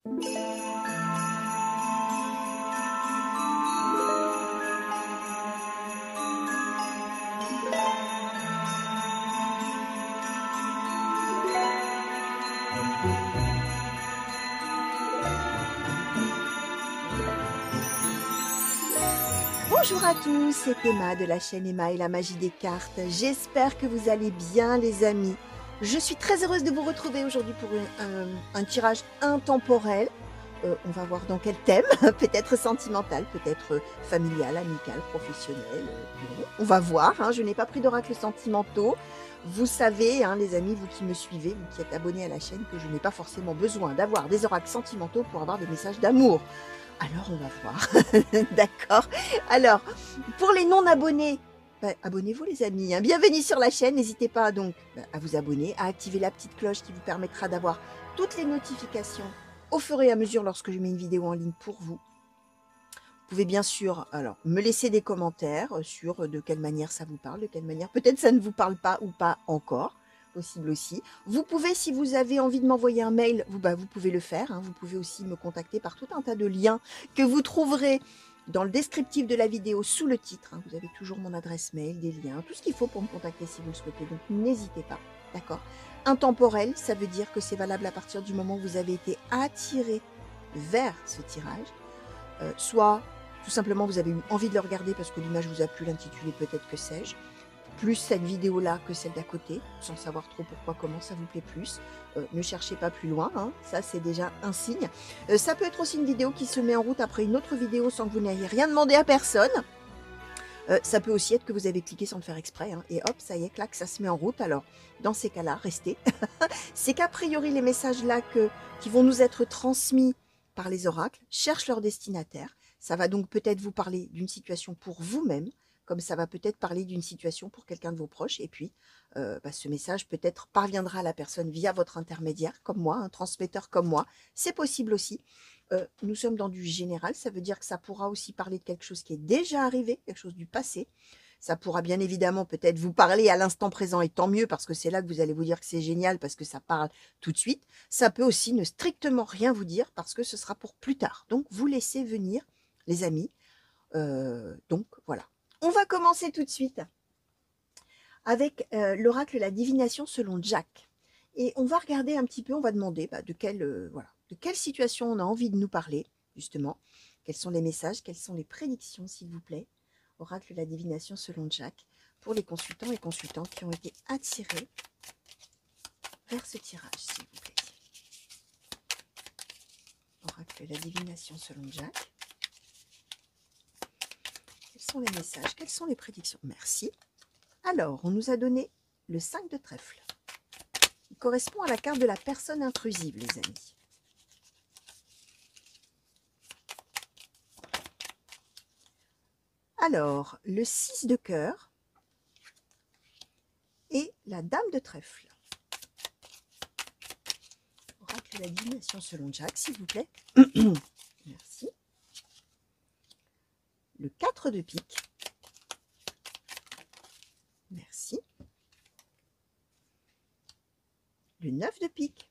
Bonjour à tous, c'est Emma de la chaîne Emma et la magie des cartes. J'espère que vous allez bien les amis. Je suis très heureuse de vous retrouver aujourd'hui pour un tirage intemporel. On va voir dans quel thème, peut-être sentimental, peut-être familial, amical, professionnel. On va voir, hein, je n'ai pas pris d'oracle sentimentaux. Vous savez, hein, les amis, vous qui me suivez, vous qui êtes abonnés à la chaîne, que je n'ai pas forcément besoin d'avoir des oracles sentimentaux pour avoir des messages d'amour. Alors, on va voir. D'accord. Alors, pour les non-abonnés, abonnez-vous les amis. Hein. Bienvenue sur la chaîne. N'hésitez pas donc à vous abonner, à activer la petite cloche qui vous permettra d'avoir toutes les notifications au fur et à mesure lorsque je mets une vidéo en ligne pour vous. Vous pouvez bien sûr me laisser des commentaires sur de quelle manière ça vous parle, de quelle manière peut-être ça ne vous parle pas ou pas encore. Possible aussi. Vous pouvez, si vous avez envie de m'envoyer un mail, vous pouvez le faire. Hein. Vous pouvez aussi me contacter par tout un tas de liens que vous trouverez dans le descriptif de la vidéo sous le titre. Hein. Vous avez toujours mon adresse mail, des liens, tout ce qu'il faut pour me contacter si vous le souhaitez. Donc n'hésitez pas, d'accord. Intemporel, ça veut dire que c'est valable à partir du moment où vous avez été attiré vers ce tirage. Soit tout simplement vous avez eu envie de le regarder parce que l'image vous a plu, l'intitulé peut-être, que sais-je. Plus cette vidéo-là que celle d'à côté, sans savoir trop pourquoi, comment ça vous plaît plus. Ne cherchez pas plus loin, hein, ça c'est déjà un signe. Ça peut être aussi une vidéo qui se met en route après une autre vidéo sans que vous n'ayez rien demandé à personne. Ça peut aussi être que vous avez cliqué sans le faire exprès, hein, et hop, ça y est, clac, ça se met en route. Alors, dans ces cas-là, restez. C'est qu'a priori, les messages là qui vont nous être transmis par les oracles cherchent leur destinataire. Ça va donc peut-être vous parler d'une situation pour vous-même, comme ça va peut-être parler d'une situation pour quelqu'un de vos proches. Et puis, ce message peut-être parviendra à la personne via votre intermédiaire, comme moi, un transmetteur comme moi. C'est possible aussi. Nous sommes dans du général, ça veut dire que ça pourra aussi parler de quelque chose qui est déjà arrivé, quelque chose du passé. Ça pourra bien évidemment peut-être vous parler à l'instant présent, et tant mieux, parce que c'est là que vous allez vous dire que c'est génial, parce que ça parle tout de suite. Ça peut aussi ne strictement rien vous dire, parce que ce sera pour plus tard. Donc, vous laissez venir, les amis. Donc, voilà. On va commencer tout de suite avec l'oracle La Divination selon Jack. Et on va regarder un petit peu, on va demander de quelle situation on a envie de nous parler, justement. Quels sont les messages, quelles sont les prédictions, s'il vous plaît. Oracle La Divination selon Jack, pour les consultants et consultantes qui ont été attirés vers ce tirage, s'il vous plaît. Oracle La Divination selon Jack. Quels sont les messages, quelles sont les prédictions? Merci. Alors, on nous a donné le 5 de trèfle. Il correspond à la carte de la personne intrusive, les amis. Alors, le 6 de cœur et la dame de trèfle. Oracle La Divination selon Jack, s'il vous plaît. Merci. Le 4 de pique. Merci. Le 9 de pique.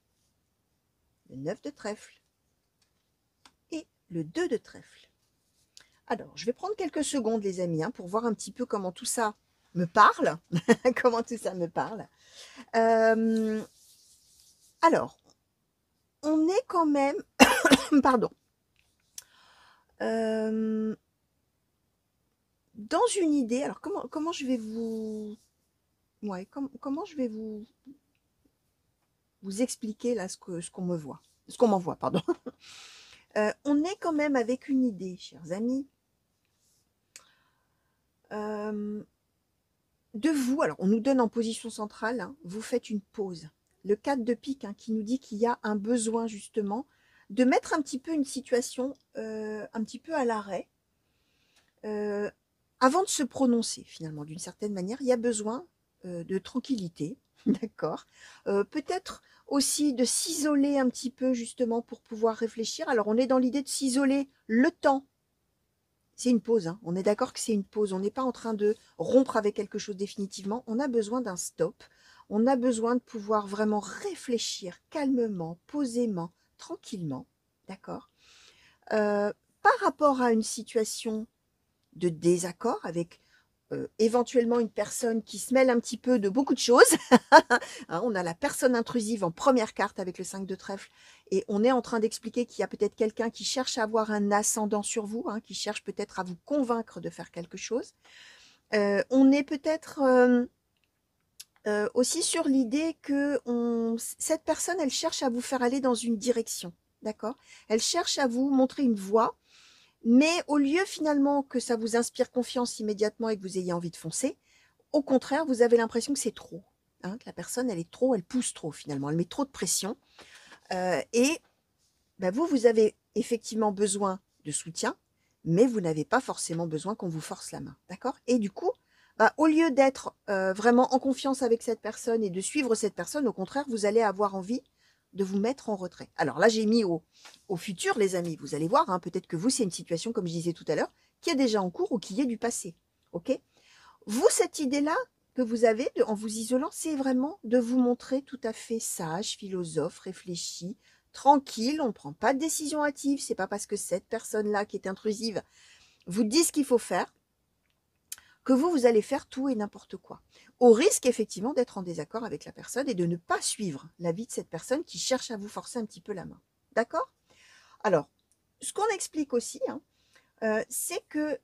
Le 9 de trèfle. Et le 2 de trèfle. Alors, je vais prendre quelques secondes, les amis, hein, pour voir un petit peu comment tout ça me parle. Comment tout ça me parle. Alors, on est quand même... Pardon. Dans une idée... Alors, comment je vais vous... Ouais, comment je vais vous expliquer là ce qu'on me voit. Ce qu'on m'envoie, pardon. On est quand même avec une idée, chers amis. De vous, alors on nous donne en position centrale, hein, vous faites une pause. Le 4 de pique, hein, qui nous dit qu'il y a un besoin justement de mettre un petit peu une situation un petit peu à l'arrêt avant de se prononcer finalement. D'une certaine manière, il y a besoin de tranquillité, d'accord, peut-être aussi de s'isoler un petit peu justement pour pouvoir réfléchir. Alors on est dans l'idée de s'isoler le temps. C'est une pause, hein. On est d'accord que c'est une pause. On n'est pas en train de rompre avec quelque chose définitivement. On a besoin d'un stop. On a besoin de pouvoir vraiment réfléchir calmement, posément, tranquillement. d'accord? Par rapport à une situation de désaccord avec éventuellement une personne qui se mêle un petit peu de beaucoup de choses. Hein, on a la personne intrusive en première carte avec le 5 de trèfle et on est en train d'expliquer qu'il y a peut-être quelqu'un qui cherche à avoir un ascendant sur vous, hein, qui cherche peut-être à vous convaincre de faire quelque chose. On est peut-être aussi sur l'idée que cette personne, elle cherche à vous faire aller dans une direction, d'accord? Elle cherche à vous montrer une voie, mais au lieu finalement que ça vous inspire confiance immédiatement et que vous ayez envie de foncer, au contraire, vous avez l'impression que c'est trop, hein, que la personne, elle est trop, elle pousse trop finalement, elle met trop de pression. Et bah, vous avez effectivement besoin de soutien, mais vous n'avez pas forcément besoin qu'on vous force la main, d'accord? Et du coup, bah, au lieu d'être vraiment en confiance avec cette personne et de suivre cette personne, au contraire, vous allez avoir envie de vous mettre en retrait. Alors là, j'ai mis au futur, les amis. Vous allez voir, hein, peut-être que vous, c'est une situation, comme je disais tout à l'heure, qui est déjà en cours ou qui est du passé. Ok? Vous, cette idée-là que vous avez en vous isolant, c'est vraiment de vous montrer tout à fait sage, philosophe, réfléchi, tranquille. On ne prend pas de décision hâtive. C'est pas parce que cette personne-là qui est intrusive vous dit ce qu'il faut faire que vous allez faire tout et n'importe quoi. Au risque, effectivement, d'être en désaccord avec la personne et de ne pas suivre l'avis de cette personne qui cherche à vous forcer un petit peu la main. D'accord? Alors, ce qu'on explique aussi, hein, c'est que,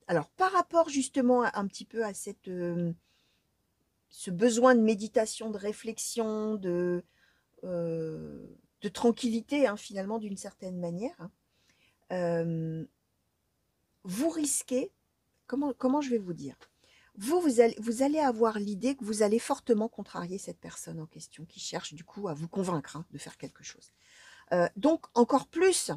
alors, par rapport justement un petit peu à ce besoin de méditation, de réflexion, de tranquillité, hein, finalement, d'une certaine manière, hein, vous risquez, comment je vais vous dire? Vous allez avoir l'idée que vous allez fortement contrarier cette personne en question qui cherche du coup à vous convaincre, hein, de faire quelque chose. Donc encore plus,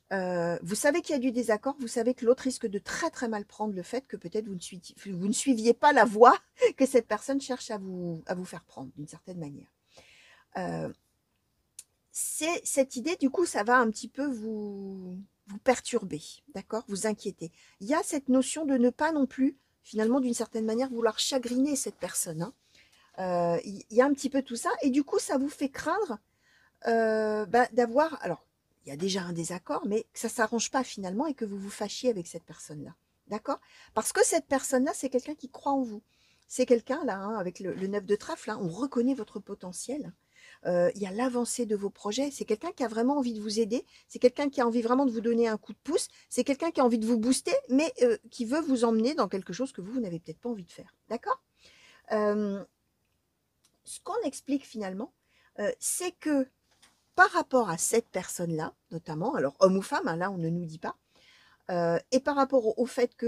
vous savez qu'il y a du désaccord, vous savez que l'autre risque de très très mal prendre le fait que peut-être vous ne suiviez pas la voie que cette personne cherche à vous faire prendre d'une certaine manière. C'est cette idée, du coup, ça va un petit peu vous perturber, d'accord? Vous inquiéter. Il y a cette notion de ne pas non plus, finalement, d'une certaine manière, vouloir chagriner cette personne, hein. Il y a un petit peu tout ça, et du coup, ça vous fait craindre d'avoir, alors, il y a déjà un désaccord, mais que ça s'arrange pas finalement et que vous vous fâchiez avec cette personne-là, d'accord? Parce que cette personne-là, c'est quelqu'un qui croit en vous. C'est quelqu'un, là, hein, avec le 9 de trèfle, là, on reconnaît votre potentiel. Il y a l'avancée de vos projets. C'est quelqu'un qui a vraiment envie de vous aider. C'est quelqu'un qui a envie vraiment de vous donner un coup de pouce. C'est quelqu'un qui a envie de vous booster, mais qui veut vous emmener dans quelque chose que vous n'avez peut-être pas envie de faire. D'accord? Ce qu'on explique finalement, c'est que par rapport à cette personne-là, notamment, alors homme ou femme, hein, là on ne nous dit pas, et par rapport au fait que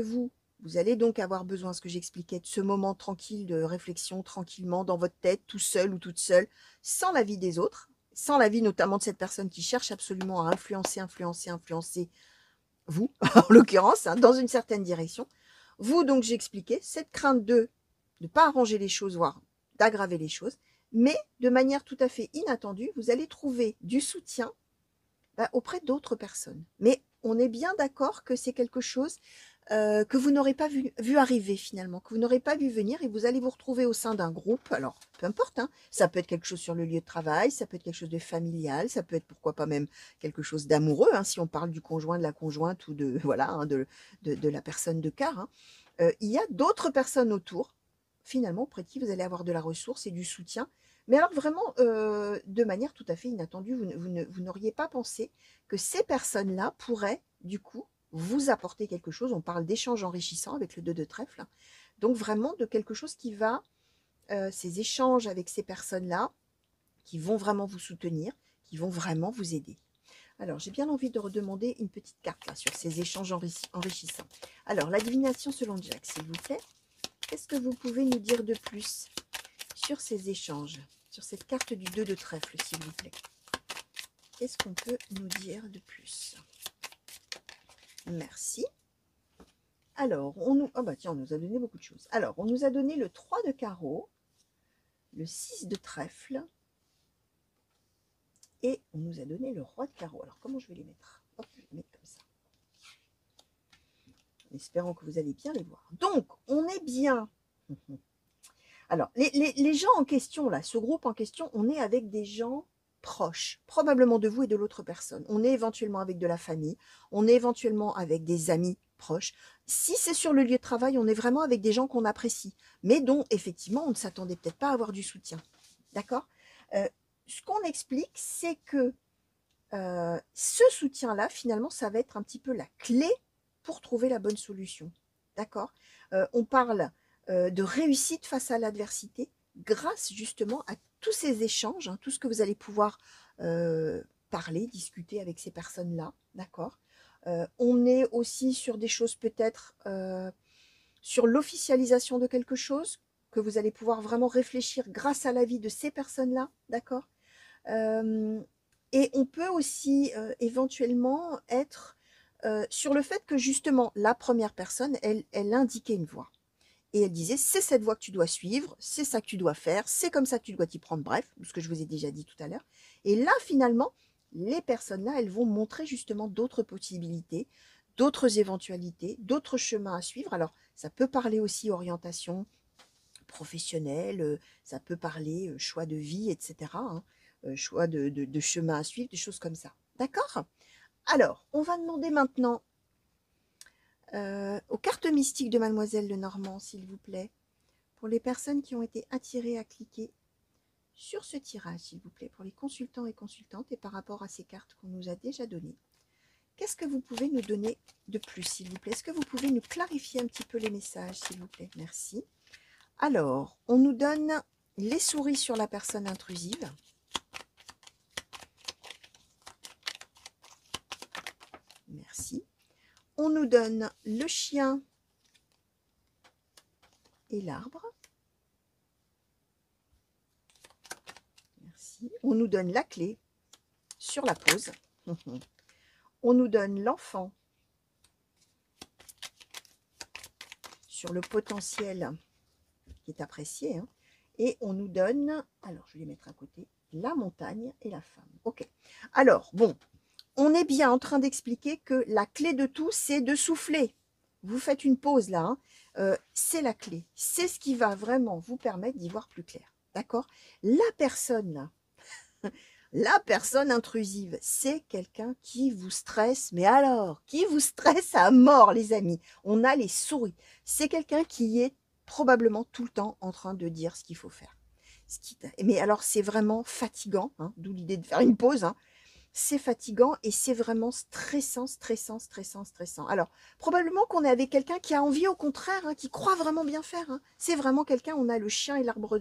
vous allez donc avoir besoin, ce que j'expliquais, de ce moment tranquille de réflexion, tranquillement dans votre tête, tout seul ou toute seule, sans l'avis des autres, sans l'avis notamment de cette personne qui cherche absolument à influencer vous, en l'occurrence, hein, dans une certaine direction. Vous, donc, j'expliquais cette crainte de ne pas arranger les choses, voire d'aggraver les choses, mais de manière tout à fait inattendue, vous allez trouver du soutien auprès d'autres personnes. Mais on est bien d'accord que c'est quelque chose que vous n'aurez pas vu arriver finalement, que vous n'aurez pas vu venir, et vous allez vous retrouver au sein d'un groupe. Alors, peu importe, hein, ça peut être quelque chose sur le lieu de travail, ça peut être quelque chose de familial, ça peut être pourquoi pas même quelque chose d'amoureux, hein, si on parle du conjoint, de la conjointe ou de, voilà, hein, de la personne de cœur. Hein. Il y a d'autres personnes autour, finalement, auprès de qui vous allez avoir de la ressource et du soutien. Mais alors vraiment, de manière tout à fait inattendue, vous n'auriez pas pensé que ces personnes-là pourraient, du coup, vous apporter quelque chose. On parle d'échanges enrichissants avec le 2 de trèfle. Donc vraiment de quelque chose qui va, ces échanges avec ces personnes-là, qui vont vraiment vous soutenir, qui vont vraiment vous aider. Alors, j'ai bien envie de redemander une petite carte là sur ces échanges enrichissants. Alors, la divination selon Jack, s'il vous plaît. Qu'est-ce que vous pouvez nous dire de plus sur ces échanges, sur cette carte du 2 de trèfle, s'il vous plaît? Qu'est-ce qu'on peut nous dire de plus? Merci. Alors, oh bah tiens, on nous a donné beaucoup de choses. Alors, on nous a donné le 3 de carreau, le 6 de trèfle, et on nous a donné le roi de carreau. Alors, comment je vais les mettre? Hop, je vais les mettre comme ça. En espérant que vous allez bien les voir. Donc, on est bien. Alors, les gens en question, là, ce groupe en question, on est avec des gens proches, probablement de vous et de l'autre personne. On est éventuellement avec de la famille, on est éventuellement avec des amis proches. Si c'est sur le lieu de travail, on est vraiment avec des gens qu'on apprécie, mais dont effectivement on ne s'attendait peut-être pas à avoir du soutien. D'accord? Ce qu'on explique, c'est que ce soutien-là, finalement, ça va être un petit peu la clé pour trouver la bonne solution. D'accord? On parle de réussite face à l'adversité grâce justement à tous ces échanges, hein, tout ce que vous allez pouvoir parler, discuter avec ces personnes-là. D'accord? On est aussi sur des choses peut-être sur l'officialisation de quelque chose que vous allez pouvoir vraiment réfléchir grâce à l'avis de ces personnes-là. D'accord? Et on peut aussi éventuellement être sur le fait que justement la première personne, elle indiquait une voie. Et elle disait, c'est cette voie que tu dois suivre, c'est ça que tu dois faire, c'est comme ça que tu dois t'y prendre, bref, ce que je vous ai déjà dit tout à l'heure. Et là, finalement, les personnes-là, elles vont montrer justement d'autres possibilités, d'autres éventualités, d'autres chemins à suivre. Alors, ça peut parler aussi orientation professionnelle, ça peut parler choix de vie, etc., hein, choix de chemin à suivre, des choses comme ça. D'accord? Alors, on va demander maintenant aux cartes mystiques de Mademoiselle Lenormand, s'il vous plaît, pour les personnes qui ont été attirées à cliquer sur ce tirage, s'il vous plaît, pour les consultants et consultantes, et par rapport à ces cartes qu'on nous a déjà données. Qu'est-ce que vous pouvez nous donner de plus, s'il vous plaît? Est-ce que vous pouvez nous clarifier un petit peu les messages, s'il vous plaît? Merci. Alors, on nous donne les souris sur la personne intrusive. Merci. On nous donne le chien et l'arbre. Merci. On nous donne la clé sur la pause. On nous donne l'enfant sur le potentiel qui est apprécié. Hein. Et on nous donne, alors je vais les mettre à côté, la montagne et la femme. Ok. Alors, bon, on est bien en train d'expliquer que la clé de tout, c'est de souffler. Vous faites une pause là. Hein. C'est la clé. C'est ce qui va vraiment vous permettre d'y voir plus clair. D'accord? La personne là, la personne intrusive, c'est quelqu'un qui vous stresse, mais alors, qui vous stresse à mort, les amis. On a les souris. C'est quelqu'un qui est probablement tout le temps en train de dire ce qu'il faut faire. Mais alors, c'est vraiment fatigant, hein, d'où l'idée de faire une pause. Hein. C'est fatigant et c'est vraiment stressant, stressant, stressant, stressant. Alors, probablement qu'on est avec quelqu'un qui a envie, au contraire, hein, qui croit vraiment bien faire. Hein. C'est vraiment quelqu'un, on a le chien et l'arbre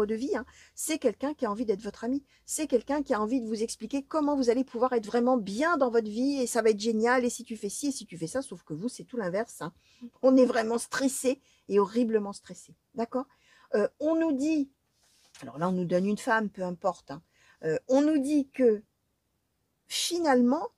de vie. Hein. C'est quelqu'un qui a envie d'être votre ami. C'est quelqu'un qui a envie de vous expliquer comment vous allez pouvoir être vraiment bien dans votre vie et ça va être génial. Et si tu fais ci et si tu fais ça, sauf que vous, c'est tout l'inverse. Hein. On est vraiment stressé et horriblement stressé. D'accord? On nous dit, alors là, on nous donne une femme, peu importe. Hein. On nous dit que finalement,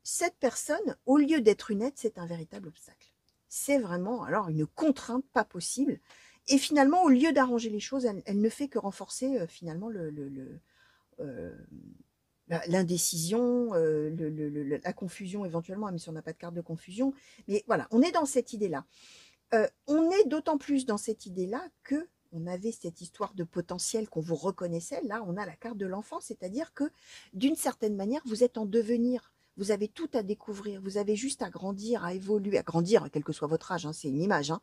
cette personne, au lieu d'être une aide, c'est un véritable obstacle. C'est vraiment alors une contrainte pas possible. Et finalement, au lieu d'arranger les choses, elle ne fait que renforcer finalement l'indécision, la confusion éventuellement, même si on n'a pas de carte de confusion. Mais voilà, on est dans cette idée-là. On est d'autant plus dans cette idée-là que on avait cette histoire de potentiel qu'on vous reconnaissait. Là, on a la carte de l'enfant, c'est-à-dire que d'une certaine manière, vous êtes en devenir. Vous avez tout à découvrir. Vous avez juste à grandir, à évoluer, à grandir, quel que soit votre âge, hein, c'est une image, hein,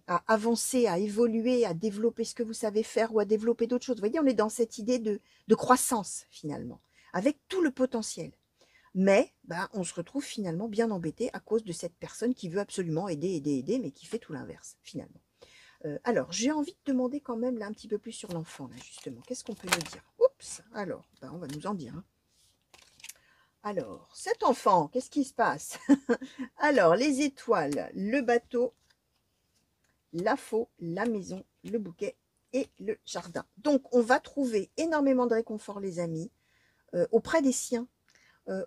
à avancer, à évoluer, à développer ce que vous savez faire ou à développer d'autres choses. Vous voyez, on est dans cette idée de croissance, finalement, avec tout le potentiel. Mais on se retrouve finalement bien embêté à cause de cette personne qui veut absolument aider, aider, aider, mais qui fait tout l'inverse, finalement. Alors, j'ai envie de demander quand même là un petit peu plus sur l'enfant, là, justement. Qu'est-ce qu'on peut nous dire? Oups, alors, on va nous en dire. Hein. Alors, cet enfant, qu'est-ce qui se passe? Alors, les étoiles, le bateau, la faux, la maison, le bouquet et le jardin. Donc, on va trouver énormément de réconfort, les amis, auprès des siens.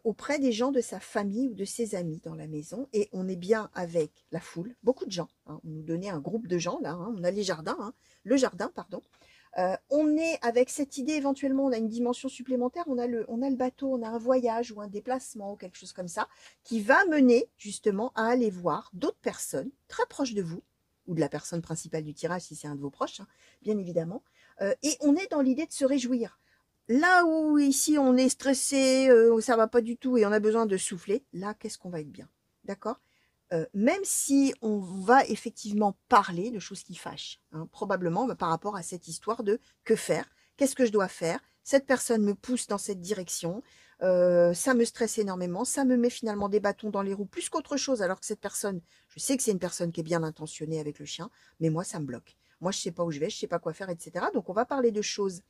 Auprès des gens de sa famille ou de ses amis dans la maison. Et on est bien avec la foule, beaucoup de gens. Hein, on nous donnait un groupe de gens, là. Hein, on a les jardins, hein, le jardin, pardon. On est avec cette idée, éventuellement, on a une dimension supplémentaire. On a le bateau, on a un voyage ou un déplacement ou quelque chose comme ça qui va mener, justement, à aller voir d'autres personnes très proches de vous ou de la personne principale du tirage, si c'est un de vos proches, hein, bien évidemment. Et on est dans l'idée de se réjouir. Là où ici on est stressé, ça va pas du tout et on a besoin de souffler, là qu'est-ce qu'on va être bien, d'accord? Même si on va effectivement parler de choses qui fâchent, hein, probablement par rapport à cette histoire de que faire? Qu'est-ce que je dois faire? Cette personne me pousse dans cette direction, ça me stresse énormément, ça me met finalement des bâtons dans les roues plus qu'autre chose, alors que cette personne, je sais que c'est une personne qui est bien intentionnée avec le chien, mais moi ça me bloque. Moi je sais pas où je vais, je sais pas quoi faire, et cetera. Donc on va parler de choses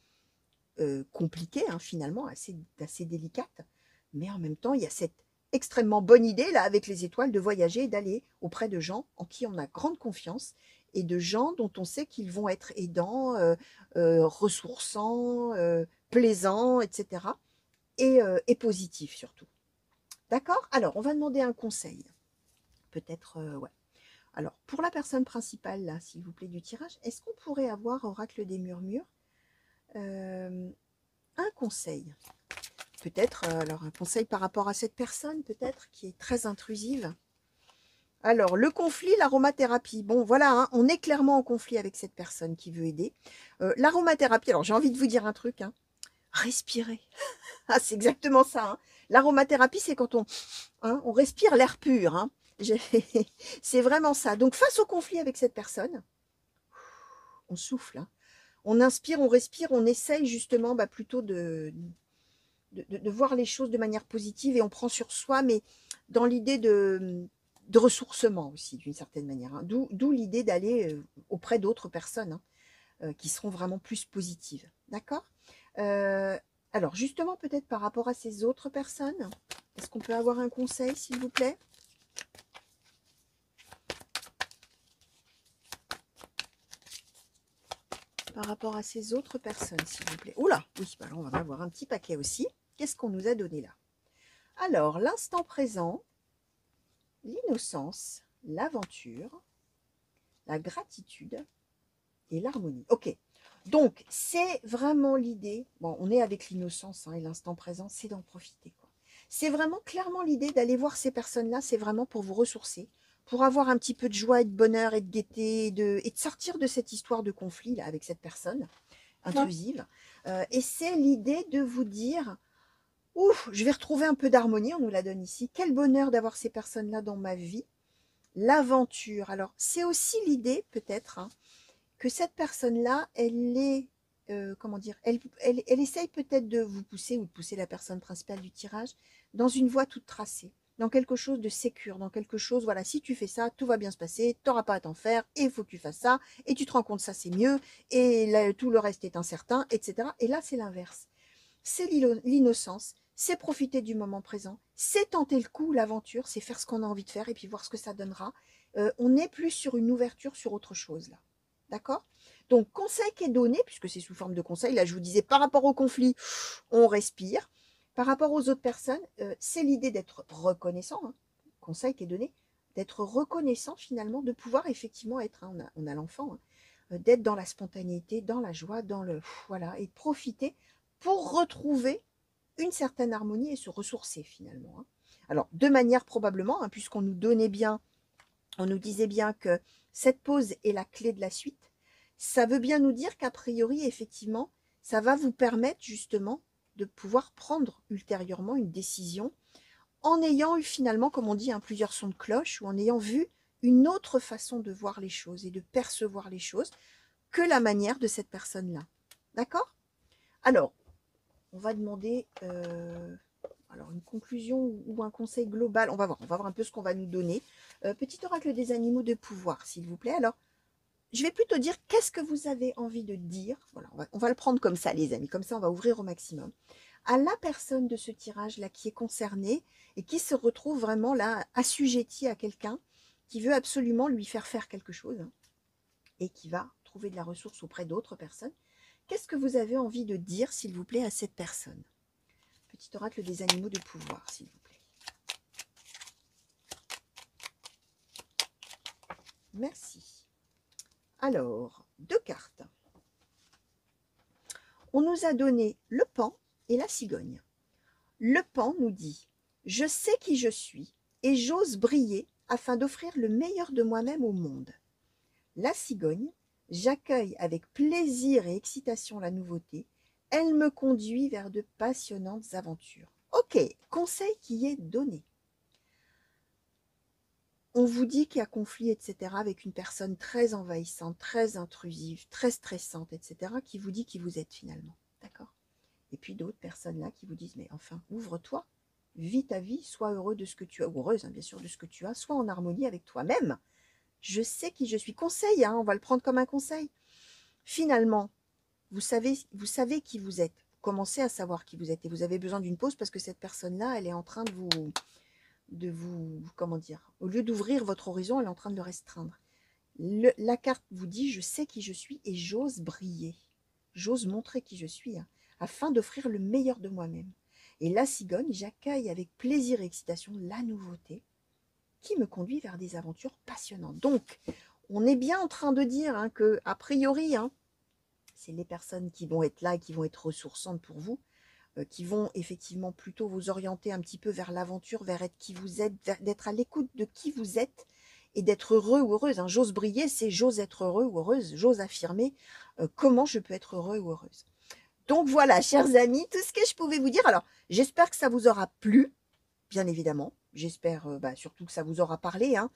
compliquée, hein, finalement, assez délicate. Mais en même temps, il y a cette extrêmement bonne idée, là, avec les étoiles, de voyager et d'aller auprès de gens en qui on a grande confiance et de gens dont on sait qu'ils vont être aidants, ressourçants, plaisants, etc. Et positifs surtout. D'accord? Alors, on va demander un conseil. Peut-être, ouais. Alors, pour la personne principale, là, s'il vous plaît, du tirage, est-ce qu'on pourrait avoir, oracle des murmures, euh, un conseil? Peut-être, alors un conseil par rapport à cette personne, peut-être, qui est très intrusive. Alors, le conflit, l'aromathérapie. Bon, voilà, hein, on est clairement en conflit avec cette personne qui veut aider. L'aromathérapie, alors j'ai envie de vous dire un truc, hein, respirez. Ah, c'est exactement ça. Hein. L'aromathérapie, c'est quand on respire l'air pur. Hein. C'est vraiment ça. Donc, face au conflit avec cette personne, on souffle. Hein. On inspire, on respire, on essaye justement plutôt de voir les choses de manière positive et on prend sur soi, mais dans l'idée de ressourcement aussi, d'une certaine manière. Hein. D'où l'idée d'aller auprès d'autres personnes, hein, qui seront vraiment plus positives. D'accord? euh, Alors, justement, peut-être par rapport à ces autres personnes, est-ce qu'on peut avoir un conseil, s'il vous plaît? Par rapport à ces autres personnes, s'il vous plaît. Oula, oui, bah là, on va avoir un petit paquet aussi. Qu'est-ce qu'on nous a donné là? Alors, l'instant présent, l'innocence, l'aventure, la gratitude et l'harmonie. Ok, donc c'est vraiment l'idée, bon on est avec l'innocence hein, et l'instant présent, c'est d'en profiter. Quoi. C'est vraiment clairement l'idée d'aller voir ces personnes-là, c'est vraiment pour vous ressourcer, pour avoir un petit peu de joie et de bonheur et de gaieté et de sortir de cette histoire de conflit là, avec cette personne intrusive. Et c'est l'idée de vous dire, ouf, je vais retrouver un peu d'harmonie, on nous la donne ici, quel bonheur d'avoir ces personnes-là dans ma vie. L'aventure, alors c'est aussi l'idée peut-être hein, que cette personne-là, elle est, comment dire, elle essaye peut-être de vous pousser ou de pousser la personne principale du tirage dans une voie toute tracée, dans quelque chose de sécure, dans quelque chose, voilà, si tu fais ça, tout va bien se passer, tu n'auras pas à t'en faire, et il faut que tu fasses ça, et tu te rends compte ça c'est mieux, et là, tout le reste est incertain, etc. Et là, c'est l'inverse. C'est l'innocence, c'est profiter du moment présent, c'est tenter le coup, l'aventure, c'est faire ce qu'on a envie de faire et puis voir ce que ça donnera. On est plus sur une ouverture sur autre chose là. D'accord? Donc, conseil qui est donné, puisque c'est sous forme de conseil, là je vous disais par rapport au conflit, on respire. Par rapport aux autres personnes, c'est l'idée d'être reconnaissant, hein, conseil qui est donné, d'être reconnaissant finalement, de pouvoir effectivement être, hein, on a l'enfant, hein, d'être dans la spontanéité, dans la joie, dans le voilà, et de profiter pour retrouver une certaine harmonie et se ressourcer finalement. Hein. Alors, de manière probablement, hein, puisqu'on nous donnait bien, on nous disait bien que cette pause est la clé de la suite, ça veut bien nous dire qu'a priori, effectivement, ça va vous permettre justement de pouvoir prendre ultérieurement une décision en ayant eu finalement, comme on dit, hein, plusieurs sons de cloche ou en ayant vu une autre façon de voir les choses et de percevoir les choses que la manière de cette personne-là. D'accord? Alors, on va demander alors une conclusion ou un conseil global. On va voir un peu ce qu'on va nous donner. Petit oracle des animaux de pouvoir, s'il vous plaît. Alors, je vais plutôt dire qu'est-ce que vous avez envie de dire. Voilà, on va le prendre comme ça, les amis. Comme ça, on va ouvrir au maximum. À la personne de ce tirage-là qui est concernée et qui se retrouve vraiment là assujettie à quelqu'un qui veut absolument lui faire faire quelque chose hein, et qui va trouver de la ressource auprès d'autres personnes. Qu'est-ce que vous avez envie de dire, s'il vous plaît, à cette personne? Petit oracle des animaux de pouvoir, s'il vous plaît. Merci. Alors, deux cartes. On nous a donné le paon et la cigogne. Le paon nous dit « Je sais qui je suis et j'ose briller afin d'offrir le meilleur de moi-même au monde. » La cigogne, j'accueille avec plaisir et excitation la nouveauté. Elle me conduit vers de passionnantes aventures. Ok, conseil qui est donné. On vous dit qu'il y a conflit, etc., avec une personne très envahissante, très intrusive, très stressante, etc., qui vous dit qui vous êtes finalement. D'accord? Et puis d'autres personnes là qui vous disent, mais enfin, ouvre-toi, vis ta vie, sois heureux de ce que tu as, ou heureuse, hein, bien sûr, de ce que tu as, sois en harmonie avec toi-même. Je sais qui je suis. Conseil, hein, on va le prendre comme un conseil. Finalement, vous savez qui vous êtes. Vous commencez à savoir qui vous êtes et vous avez besoin d'une pause parce que cette personne-là, elle est en train de vous, comment dire, au lieu d'ouvrir votre horizon, elle est en train de le restreindre. La carte vous dit, je sais qui je suis et j'ose briller. J'ose montrer qui je suis, hein, afin d'offrir le meilleur de moi-même. Et la cigogne, j'accueille avec plaisir et excitation la nouveauté qui me conduit vers des aventures passionnantes. Donc, on est bien en train de dire hein, que, a priori, hein, c'est les personnes qui vont être là et qui vont être ressourçantes pour vous, qui vont effectivement plutôt vous orienter un petit peu vers l'aventure, vers être qui vous êtes, d'être à l'écoute de qui vous êtes et d'être heureux ou heureuse. Hein. J'ose briller, c'est j'ose être heureux ou heureuse, j'ose affirmer comment je peux être heureux ou heureuse. Donc voilà, chers amis, tout ce que je pouvais vous dire. Alors, j'espère que ça vous aura plu, bien évidemment. J'espère surtout que ça vous aura parlé, hein,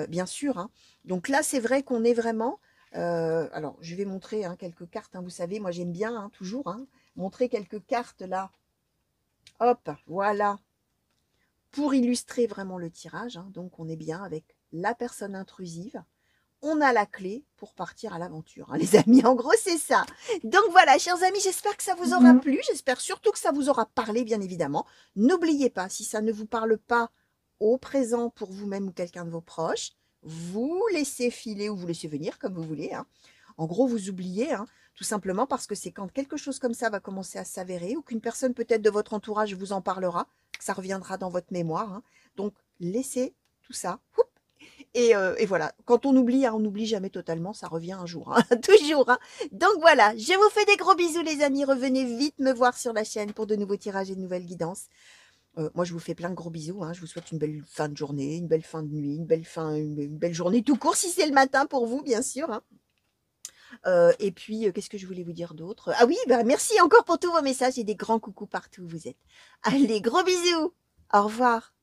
bien sûr. Hein. Donc là, c'est vrai qu'on est vraiment... alors, je vais montrer hein, quelques cartes. Hein, vous savez, moi, j'aime bien, hein, toujours, hein, montrer quelques cartes là. Hop, voilà. Pour illustrer vraiment le tirage. Hein, donc, on est bien avec la personne intrusive. On a la clé pour partir à l'aventure, hein, les amis. En gros, c'est ça. Donc voilà, chers amis, j'espère que ça vous aura plu. J'espère surtout que ça vous aura parlé, bien évidemment. N'oubliez pas, si ça ne vous parle pas au présent pour vous-même ou quelqu'un de vos proches, vous laissez filer ou vous laissez venir, comme vous voulez. Hein. En gros, vous oubliez, hein, tout simplement parce que c'est quand quelque chose comme ça va commencer à s'avérer ou qu'une personne peut-être de votre entourage vous en parlera, que ça reviendra dans votre mémoire. Hein. Donc, laissez tout ça. Et voilà, quand on oublie, hein, on n'oublie jamais totalement, ça revient un jour, hein, toujours. Hein. Donc voilà, je vous fais des gros bisous les amis, revenez vite me voir sur la chaîne pour de nouveaux tirages et de nouvelles guidances. Moi je vous fais plein de gros bisous, hein. Je vous souhaite une belle fin de journée, une belle fin de nuit, une belle journée tout court si c'est le matin pour vous bien sûr. Hein. Et puis, qu'est-ce que je voulais vous dire d'autre? Ah oui, merci encore pour tous vos messages et des grands coucous partout où vous êtes. Allez, gros bisous, au revoir.